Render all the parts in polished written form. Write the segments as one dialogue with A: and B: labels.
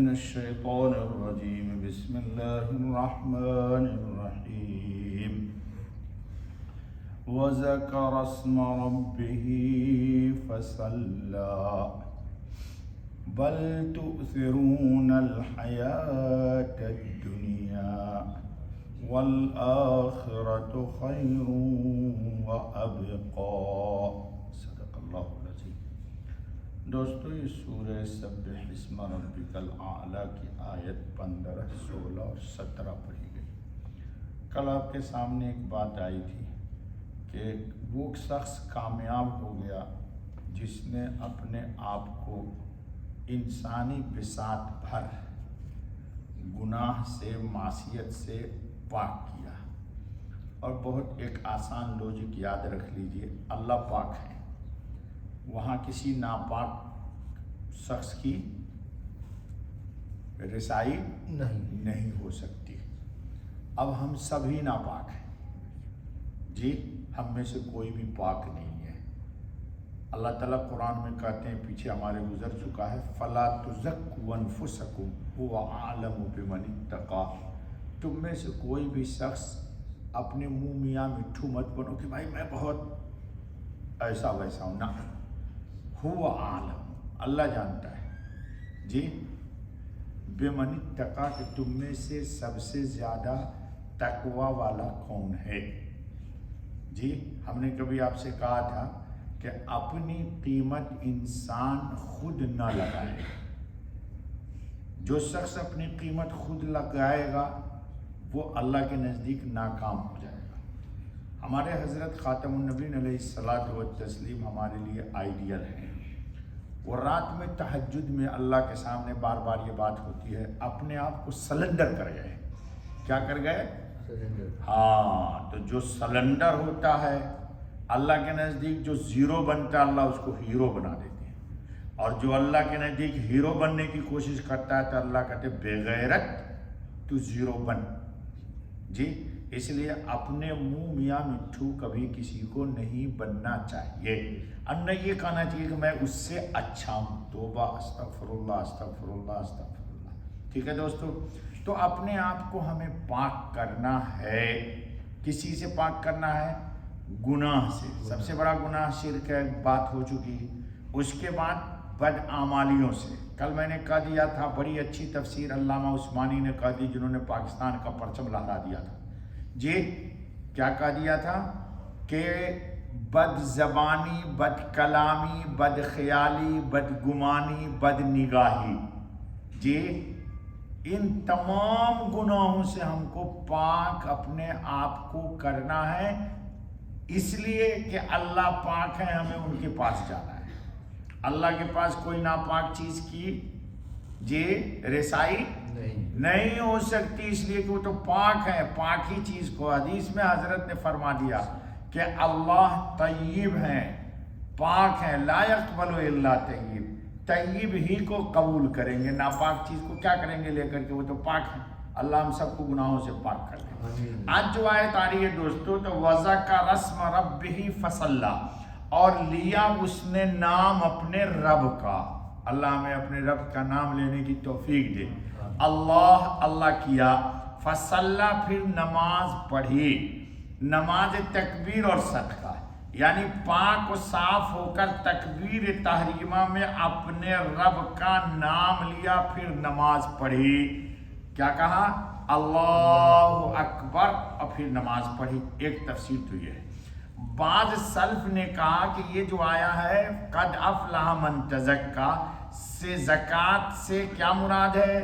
A: من الشيطان الرجيم بسم الله الرحمن الرحيم وذكر اسم ربه فصلى بل تؤثرون الحياة الدنيا والآخرة خير وأبقى صدق اللہ العظیم۔ دوستو، یہ سورہ سبح اسم ربک الاعلی کی آیت 15، 16 اور 17 پڑھی گئی۔ کل آپ کے سامنے ایک بات آئی تھی کہ وہ شخص کامیاب ہو گیا جس نے اپنے آپ کو انسانی بساط بھر گناہ سے، معصیت سے پاک کیا۔ اور بہت ایک آسان لوجک یاد رکھ لیجئے، اللہ پاک ہے، وہاں کسی ناپاک شخص کی رسائی نہیں ہو سکتی۔ اب ہم سبھی ناپاک ہیں جی، ہم میں سے کوئی بھی پاک نہیں ہے۔ اللہ تعالیٰ قرآن میں کہتے ہیں، پیچھے ہمارے گزر چکا ہے، فَلَا تُزَكُّوا أَنفُسَكُمْ هُوَ أَعْلَمُ بِمَنِ اتَّقَىٰ۔ تم میں سے کوئی بھی شخص اپنے منہ میاں مٹھو مت بنو کہ بھائی میں بہت ایسا ویسا ہوں، نہ، هُوَ أَعْلَمُ، اللہ جانتا ہے جی، بِمَنِ اتَّقَىٰ، کہ تم میں سے سب سے زیادہ تقوی والا کون ہے جی۔ ہم نے کبھی آپ سے کہا تھا کہ اپنی قیمت انسان خود نہ لگائے۔ جو شخص اپنی قیمت خود لگائے گا وہ اللہ کے نزدیک ناکام ہو جائے گا۔ ہمارے حضرت خاتم النبیین علیہ الصلاۃ والتسلیم ہمارے لیے آئیڈیل ہیں۔ وہ رات میں تہجد میں اللہ کے سامنے بار بار یہ بات ہوتی ہے، اپنے آپ کو سلنڈر کر گئے۔ کیا کر گئے؟ ہاں، تو جو سلنڈر ہوتا ہے اللہ کے نزدیک، جو زیرو بنتا ہے اللہ اس کو ہیرو بنا دیتے ہیں، اور جو اللہ کے نزدیک ہیرو بننے کی کوشش کرتا ہے تو اللہ کہتے ہیں بے غیرت تو زیرو بن جی۔ اس لیے اپنے منہ میاں مٹھو کبھی کسی کو نہیں بننا چاہیے، اور نہ یہ کہنا چاہیے کہ میں اس سے اچھا ہوں۔ توبہ، استغفر اللہ استغفر اللہ استغفر اللہ۔ ٹھیک ہے دوستو، تو اپنے آپ کو ہمیں پاک کرنا ہے۔ کسی سے پاک کرنا ہے؟ گناہ سے۔ سب سے بڑا گناہ شرک ہے، بات ہو چکی۔ اس کے بعد بدعمالیوں سے۔ کل میں نے کہہ دیا تھا، بڑی اچھی تفسیر علامہ عثمانی نے کہہ دی، جنہوں نے پاکستان کا پرچم لہرا دیا تھا جی۔ کیا کہہ دیا تھا کہ بد زبانی، بد کلامی، بد خیالی، بد گمانی، بد نگاہی جی، ان تمام گناہوں سے ہم کو پاک اپنے آپ کو کرنا ہے، اس لیے کہ اللہ پاک ہے، ہمیں ان کے پاس جانا ہے۔ اللہ کے پاس کوئی ناپاک چیز کی جی رسائی نہیں ہو سکتی، اس لیے کہ وہ تو پاک ہے۔ پاک ہی چیز کو، حدیث میں حضرت نے فرما دیا کہ اللہ طیب ہیں، پاک ہیں، لا یقبل الا طیب، طیب ہی کو قبول کریں گے، ناپاک چیز کو کیا کریں گے لے کر کے، وہ تو پاک ہیں۔ اللہ ہم سب کو گناہوں سے پاک کر دیں۔ آج جو آیت آ رہی ہے دوستو، تو وَذَكَرَ اسْمَ رَبِّهِ فَصَلَّى، اور لیا اس نے نام اپنے رب کا۔ اللہ ہمیں اپنے رب کا نام لینے کی توفیق دے۔ اللہ کیا، فصلہ، پھر نماز پڑھی، نماز تکبیر اور صدقہ، یعنی پاک و صاف ہو کر تکبیر تحریمہ میں اپنے رب کا نام لیا، پھر نماز پڑھی۔ کیا کہا؟ اللہ اکبر، اور پھر نماز پڑھی۔ ایک تفسیر تو یہ ہے۔ بعض سلف نے کہا کہ یہ جو آیا ہے قد افلح من تزکا سے، زکوٰۃ سے کیا مراد ہے؟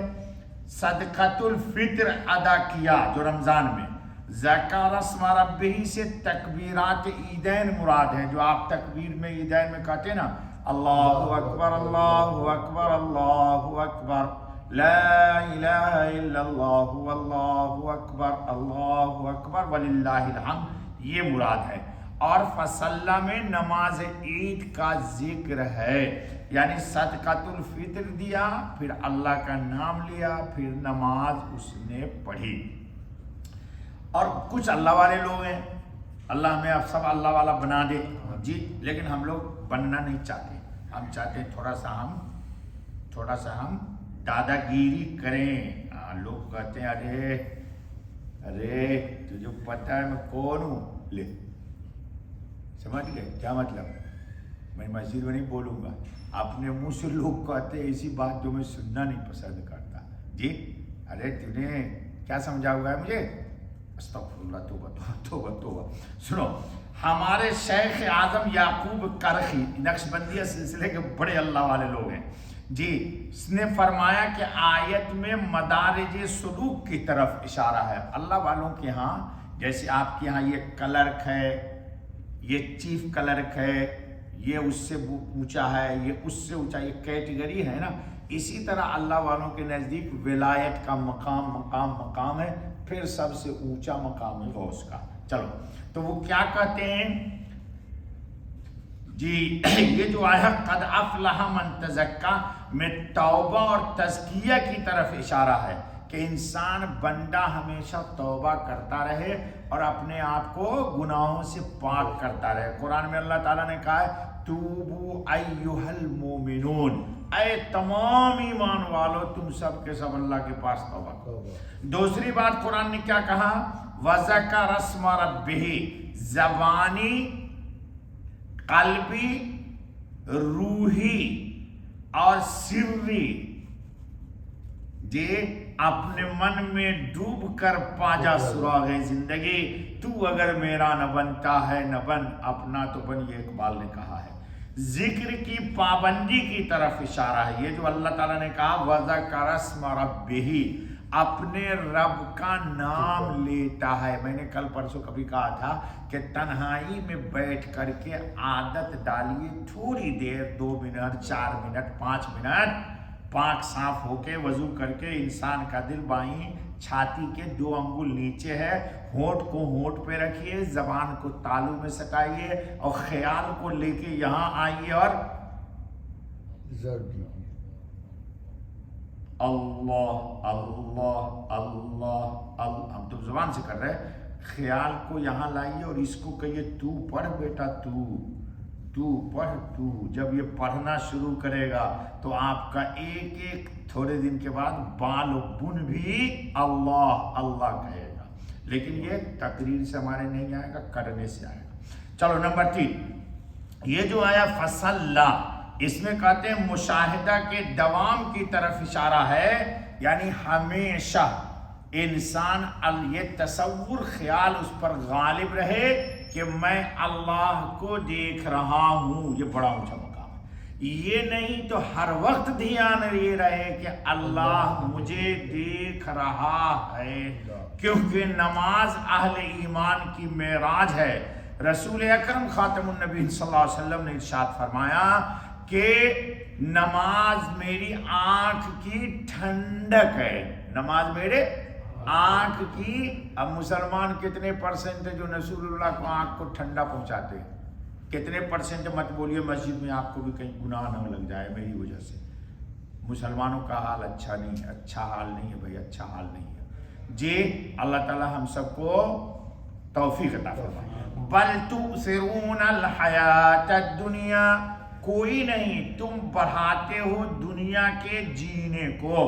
A: صدقۃ الفطر ادا کیا جو رمضان میں۔ ذکر اسم ربہ سے تکبیرات عیدین مراد ہے، جو آپ تکبیر میں عیدین میں کہتے ہیں نا، اللہ اکبر اللہ اکبر اللہ اکبر، لا الہ الا اللہ واللہ اکبر وللہ الحمد، یہ مراد ہے۔ اور فصلہ میں نماز عید کا ذکر ہے، یعنی صدقۃ الفطر دیا، پھر اللہ کا نام لیا، پھر نماز اس نے پڑھی۔ اور کچھ اللہ والے لوگ ہیں، اللہ ہمیں اب سب اللہ والا بنا دے جی، لیکن ہم لوگ بننا نہیں چاہتے، ہم چاہتے ہیں تھوڑا سا ہم دادا گیری کریں. لوگ کہتے ہیں ارے تجھے پتہ ہے میں کون ہوں. لے سمجھ گئے کیا مطلب؟ میں مسجد میں نہیں بولوں گا. اپنے منہ سے لوگ کہتے ہیں ایسی بات جو میں سننا نہیں پسند کرتا. جی ارے تم نے کیا سمجھا ہوا ہے مجھے؟ استغفر اللہ، توبہ توبہ توبہ. سنو، ہمارے شیخ اعظم یعقوب کرخی نقشبندیہ سلسلے کے بڑے اللہ والے لوگ ہیں جی، اس نے فرمایا کہ آیت میں مدارج سلوک کی طرف اشارہ ہے. اللہ والوں کے ہاں جیسے آپ کے ہاں یہ کلرک ہے، یہ چیف کلرک ہے، یہ اس سے اونچا ہے، یہ اس سے اونچا، یہ کیٹیگری ہے نا. اسی طرح اللہ والوں کے نزدیک ولایت کا مقام ہے، پھر سب سے اونچا مقام ہے غوث کا. چلو تو وہ کیا کہتے ہیں جی، یہ جو آیا قد افلح من تزکا میں توبہ اور تزکیہ کی طرف اشارہ ہے کہ انسان بندہ ہمیشہ توبہ کرتا رہے اور اپنے آپ کو گناہوں سے پاک کرتا رہے. قرآن میں اللہ تعالیٰ نے کہا ہے توبو ایھا المومنون، اے تمام ایمان والو تم سب کے سب اللہ کے پاس توبہ کرو. دوسری بات قرآن نے کیا کہا؟ وذکر اسم ربہ، زبانی، قلبی، روحی اور سری جی اپنے من میں ڈوب کر پاجا سراغ زندگی. تو اگر میرا نہ بنتا ہے نہ بن، اپنا تو بن، یہ اقبال نے کہا ہے. ذکر کی پابندی کی طرف اشارہ ہے. یہ جو اللہ تعالیٰ نے کہا وذکر اسم ربہ، اپنے رب کا نام لیتا ہے. میں نے کل پرسوں کبھی کہا تھا کہ تنہائی میں بیٹھ کر کے عادت ڈالیے تھوڑی دیر، 2 منٹ 4 منٹ 5 منٹ، پاک صاف ہو کے وضو کر کے انسان کا دل بائیں چھاتی کے 2 انگل نیچے ہے، ہونٹ کو ہونٹ پہ رکھیے، زبان کو تالو میں سٹائیے اور خیال کو لے کے یہاں آئیے اور اللہ اللہ اللہ اللہ. ہم تو زبان سے کر رہے، خیال کو یہاں لائیے اور اس کو کہیے تو پڑھ بیٹا، تو پڑھ. تو جب یہ پڑھنا شروع کرے گا تو آپ کا ایک ایک تھوڑے دن کے بعد بال و بن بھی اللہ اللہ کہے گا. لیکن یہ تقریر سے ہمارے نہیں آئے گا، کرنے سے آئے گا. چلو نمبر 3، یہ جو آیا فصلہ، اس میں کہتے ہیں مشاہدہ کے دوام کی طرف اشارہ ہے. یعنی ہمیشہ انسان یہ تصور خیال اس پر غالب رہے کہ میں اللہ کو دیکھ رہا ہوں. یہ بڑا اونچا مقام ہے. یہ نہیں تو ہر وقت دھیان یہ رہے کہ اللہ مجھے دیکھ رہا ہے، کیونکہ نماز اہل ایمان کی معراج ہے. رسول اکرم خاتم النبی صلی اللہ علیہ وسلم نے ارشاد فرمایا کہ نماز میری آنکھ کی ٹھنڈک ہے. نماز میرے آنکھ کی. اب مسلمان کتنے پرسنٹ جو رسول اللہ کو آنکھ کو ٹھنڈا پہنچاتے ہیں؟ کتنے پرسنٹ؟ مت بولیے مسجد میں آپ کو بھی کہیں گناہ نہ لگ جائے میری وجہ سے. مسلمانوں کا حال اچھا نہیں ہے، اچھا حال نہیں ہے بھائی، اچھا حال نہیں ہے جی. اللہ تعالی ہم سب کو توفیق عطا فرمائے. بل تؤثرون الحیات الدنیا، کوئی نہیں، تم بڑھاتے ہو دنیا کے جینے کو.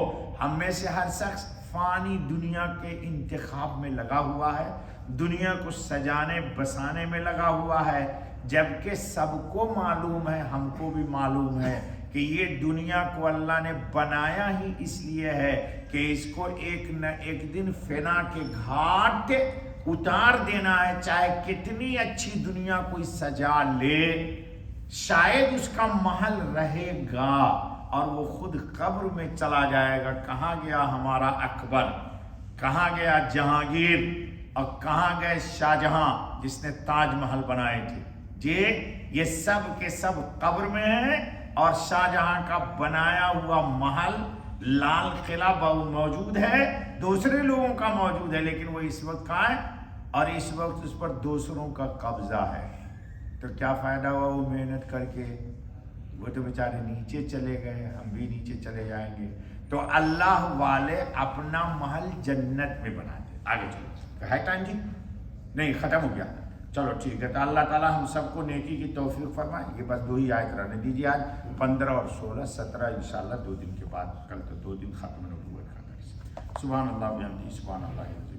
A: ہم میں سے ہر شخص فانی دنیا کے انتخاب میں لگا ہوا ہے، دنیا کو سجانے بسانے میں لگا ہوا ہے، جبکہ سب کو معلوم ہے، ہم کو بھی معلوم ہے کہ یہ دنیا کو اللہ نے بنایا ہی اس لیے ہے کہ اس کو ایک نہ ایک دن فنا کے گھاٹ اتار دینا ہے. چاہے کتنی اچھی دنیا کوئی سجا لے، شاید اس کا محل رہے گا اور وہ خود قبر میں چلا جائے گا. کہاں گیا ہمارا اکبر، کہاں گیا جہانگیر، اور کہاں گئے شاہ جہاں جس نے تاج محل بنائے تھے جی؟ یہ سب کے سب قبر میں ہیں. اور شاہ جہاں کا بنایا ہوا محل لال قلعہ موجود ہے، دوسرے لوگوں کا موجود ہے، لیکن وہ اس وقت کہاں ہے اور اس وقت اس پر دوسروں کا قبضہ ہے. تو کیا فائدہ ہوا وہ محنت کر کے؟ وہ تو بیچارے نیچے چلے گئے، ہم بھی نیچے چلے جائیں گے. تو اللہ والے اپنا محل جنت میں بنا دے. آگے چلو، ہے ٹائم جی؟ نہیں ختم ہو گیا. چلو ٹھیک ہے، تو اللہ تعالیٰ ہم سب کو نیکی کی توفیق فرمائے. یہ بس 2 ہی آیت رہنے دیجیے آج. 15 اور 16 17 انشاءاللہ 2 دن کے بعد، کل تو 2 دن ختم نبوت کا درس. سبحان اللہ بحمدہ، سبحان اللہ.